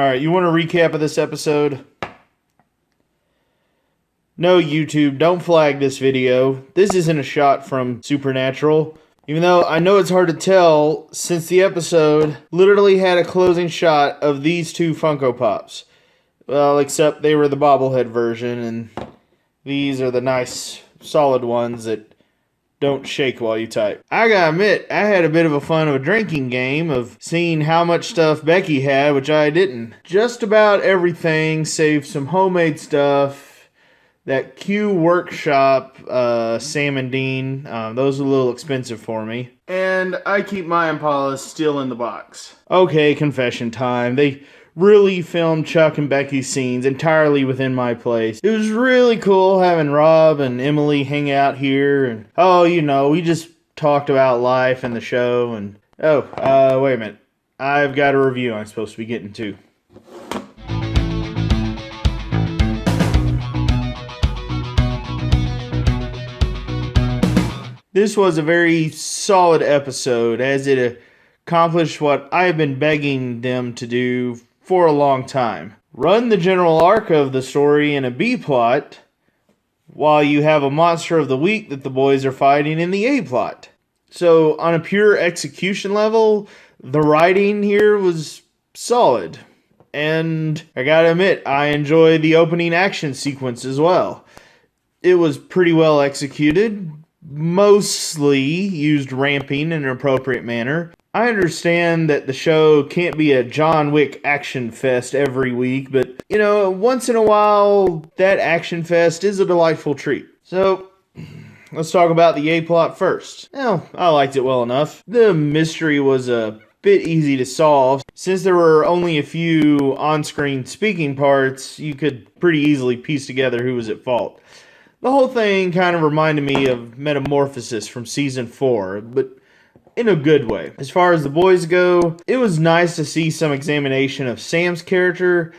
Alright, you want a recap of this episode? No, YouTube, don't flag this video. This isn't a shot from Supernatural. Even though I know it's hard to tell, since the episode literally had a closing shot of these two Funko Pops. Well, except they were the bobblehead version, and these are the nice, solid ones that don't shake while you type. I gotta admit, I had a bit of a fun of a drinking game of seeing how much stuff Becky had, which I didn't. Just about everything, save some homemade stuff. That Q Workshop, Sam and Dean, those are a little expensive for me. And I keep my Impalas still in the box. Okay, confession time. They really filmed Chuck and Becky's scenes entirely within my place. It was really cool having Rob and Emily hang out here. And oh, you know, we just talked about life and the show. And oh, wait a minute. I've got a review I'm supposed to be getting to. This was a very solid episode, as it accomplished what I've been begging them to do for a long time. Run the general arc of the story in a B-plot, while you have a monster of the week that the boys are fighting in the A-plot. So, on a pure execution level, the writing here was solid. And I gotta admit, I enjoyed the opening action sequence as well. It was pretty well executed. Mostly used ramping in an appropriate manner. I understand that the show can't be a John Wick action fest every week, but, you know, once in a while, that action fest is a delightful treat. So, let's talk about the A-plot first. Well, I liked it well enough. The mystery was a bit easy to solve. Since there were only a few on-screen speaking parts, you could pretty easily piece together who was at fault. The whole thing kind of reminded me of Metamorphosis from Season 4, but in a good way. As far as the boys go, it was nice to see some examination of Sam's character,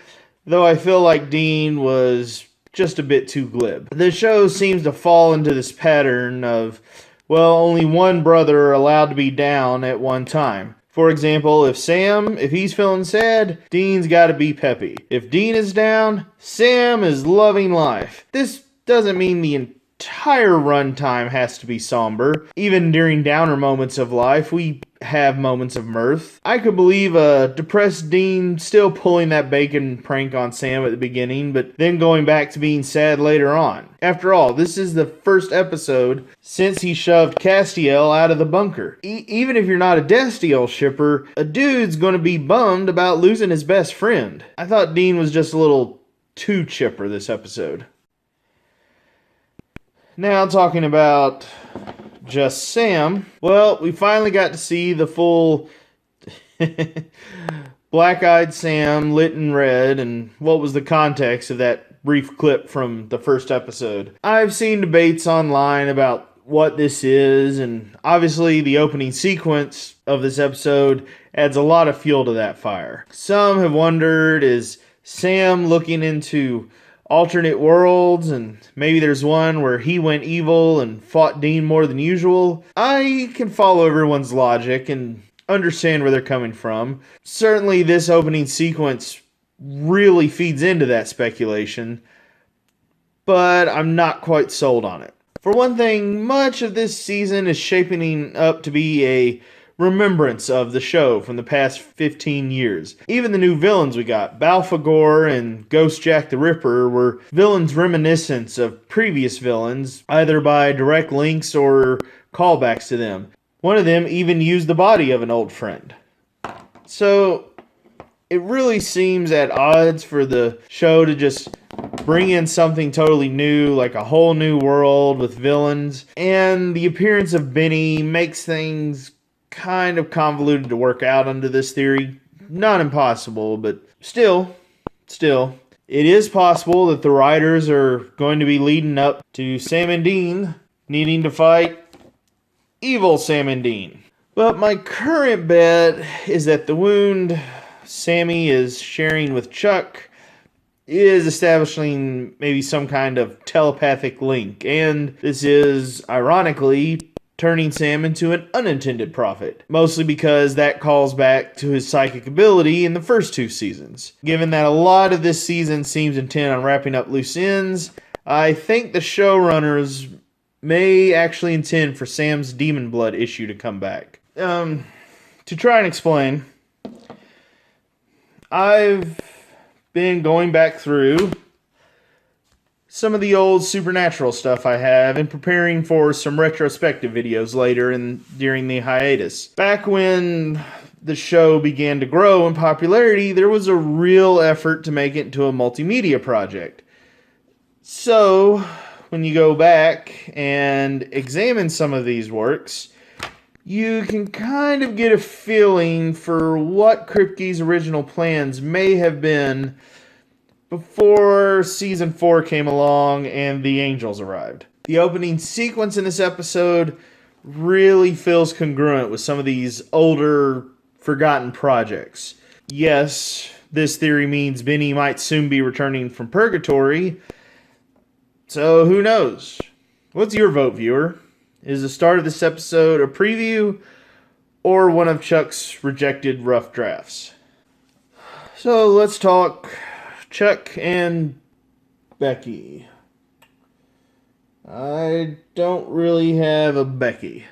though I feel like Dean was just a bit too glib. The show seems to fall into this pattern of, well, only one brother allowed to be down at one time. For example, if he's feeling sad, Dean's gotta be peppy. If Dean is down, Sam is loving life. This doesn't mean the entire runtime has to be somber. Even during downer moments of life, we have moments of mirth. I could believe a depressed Dean still pulling that bacon prank on Sam at the beginning, but then going back to being sad later on. After all, this is the first episode since he shoved Castiel out of the bunker. Even if you're not a Destiel shipper, a dude's gonna be bummed about losing his best friend. I thought Dean was just a little too chipper this episode. Now, talking about just Sam, well, we finally got to see the full black-eyed Sam lit in red, and what was the context of that brief clip from the first episode. I've seen debates online about what this is, and obviously the opening sequence of this episode adds a lot of fuel to that fire. Some have wondered, is Sam looking into alternate worlds, and maybe there's one where he went evil and fought Dean more than usual? I can follow everyone's logic and understand where they're coming from. Certainly this opening sequence really feeds into that speculation, but I'm not quite sold on it. For one thing, much of this season is shaping up to be a remembrance of the show from the past 15 years. Even the new villains we got, Balfagor and Ghost Jack the Ripper, were villains reminiscent of previous villains, either by direct links or callbacks to them. One of them even used the body of an old friend. So, it really seems at odds for the show to just bring in something totally new, like a whole new world with villains, and the appearance of Benny makes things kind of convoluted to work out under this theory. Not impossible, but still, it is possible that the writers are going to be leading up to Sam and Dean needing to fight evil Sam and Dean. But my current bet is that the wound Sammy is sharing with Chuck is establishing maybe some kind of telepathic link, and this is, ironically, turning Sam into an unintended prophet, mostly because that calls back to his psychic ability in the first 2 seasons. Given that a lot of this season seems intent on wrapping up loose ends, I think the showrunners may actually intend for Sam's demon blood issue to come back. To try and explain, I've been going back through some of the old supernatural stuff I have and preparing for some retrospective videos later during the hiatus. Back when the show began to grow in popularity, there was a real effort to make it into a multimedia project. So, when you go back and examine some of these works, you can kind of get a feeling for what Kripke's original plans may have been before season 4 came along and the angels arrived. The opening sequence in this episode really feels congruent with some of these older, forgotten projects. Yes, this theory means Benny might soon be returning from purgatory, so who knows? What's your vote, viewer? Is the start of this episode a preview or one of Chuck's rejected rough drafts? So let's talk Chuck and Becky. I don't really have a Becky.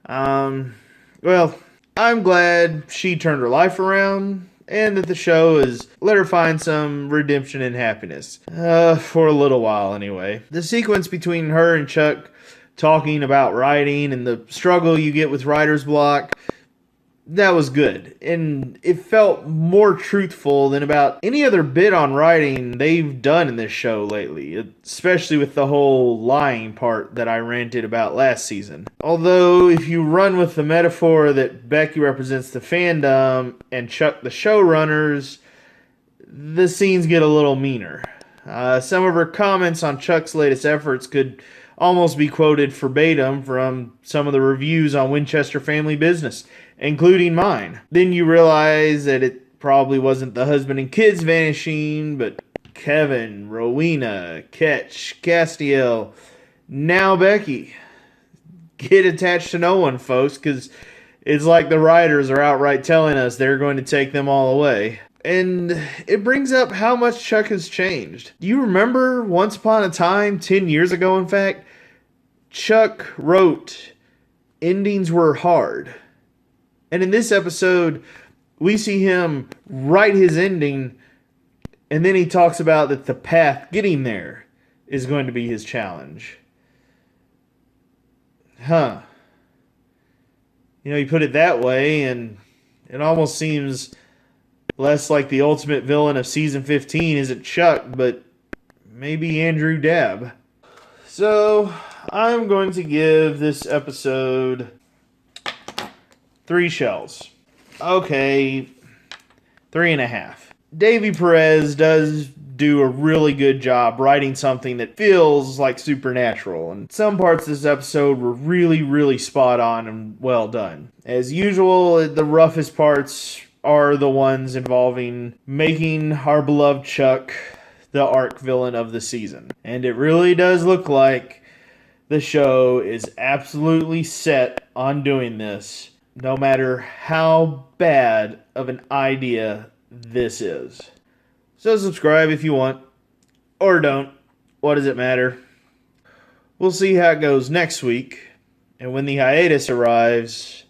Well, I'm glad she turned her life around and that the show has let her find some redemption and happiness. For a little while anyway. The sequence between her and Chuck talking about writing and the struggle you get with writer's block, that was good. And it felt more truthful than about any other bit on writing they've done in this show lately, especially with the whole lying part that I ranted about last season. Although, if you run with the metaphor that Becky represents the fandom and Chuck the showrunners, the scenes get a little meaner. Some of her comments on Chuck's latest efforts could almost be quoted verbatim from some of the reviews on Winchester Family Business, including mine. Then you realize that it probably wasn't the husband and kids vanishing, but Kevin, Rowena, Ketch, Castiel, now Becky. Get attached to no one, folks, because it's like the writers are outright telling us they're going to take them all away. And it brings up how much Chuck has changed. Do you remember once upon a time, 10 years ago in fact, Chuck wrote, "Endings were hard." And in this episode, we see him write his ending, and then he talks about that the path getting there is going to be his challenge. Huh. You put it that way, and it almost seems less like the ultimate villain of season 15 isn't Chuck, but maybe Andrew Dabb. So, I'm going to give this episode 3 shells. Okay, 3.5. Davy Perez does do a really good job writing something that feels like supernatural, and some parts of this episode were really, really spot on and well done. As usual, the roughest parts are the ones involving making our beloved Chuck the arch villain of the season. And it really does look like the show is absolutely set on doing this, no matter how bad of an idea this is. So subscribe if you want, or don't. What does it matter? We'll see how it goes next week, and when the hiatus arrives,